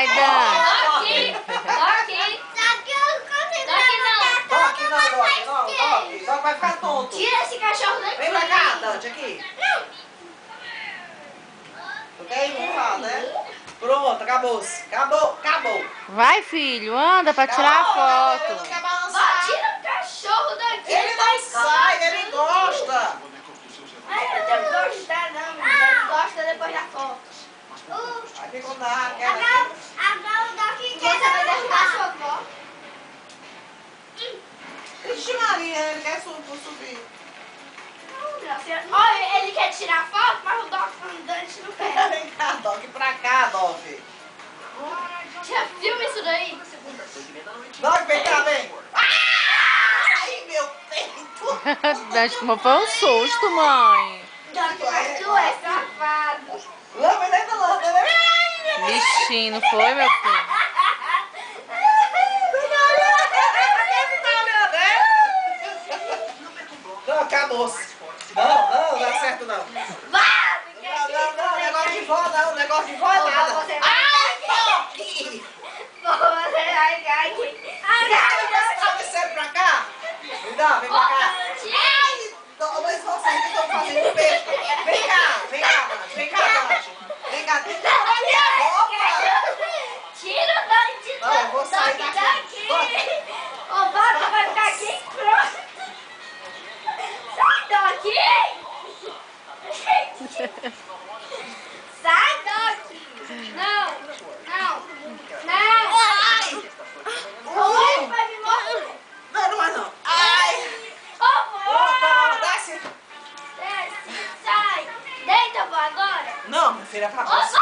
Vai, Dan. Daqui. Daqui. Doc, não, Doc vai ficar tonto. Tira esse cachorro daqui. Vem pra cá, Dante, aqui. Ok? Vamos lá, né? Pronto, acabou-se. Acabou. Vai, filho, anda pra tirar a Ele não foto. quer Ó, balançar. tira o cachorro daqui. Ele não sai, ele gosta. Ai, eu tenho que gostar, não. Ele gosta depois da foto. Aí ficou na queda. Você vai derrubar sua avó. Ixi, Maria, ele quer subir. Olha, ele quer tirar foto, mas o Doc Dante não quer. Vem cá, Doc, pra cá, Doc. Já filma isso daí? Doc, vem cá, vem. Ai, meu peito. Dante, como foi um susto, mãe. Doc, mas tu é safado. Lama dentro da lâmpada. Bichinho, não foi, meu filho? Não, acabou-se. Não dá certo não. Não, negócio de vó não, negócio de vó é nada. Ai, Doc! Você vai cair. Você tá descendo pra cá? Vem cá, vem pra cá. Ai, mas vocês que estão fazendo peixe. Vem cá, Dante. Vem cá. Tira o Dante Não, eu vou sair daqui. O Vaca vai ficar aqui pronto. Sai daqui! Sai daqui! Não! Ai! Oi, vai me morrer! Não vai não. Ai! Ô, Desce. desce, sai! Deita, vó, agora! Não, minha filha, acabou. Ô, vó!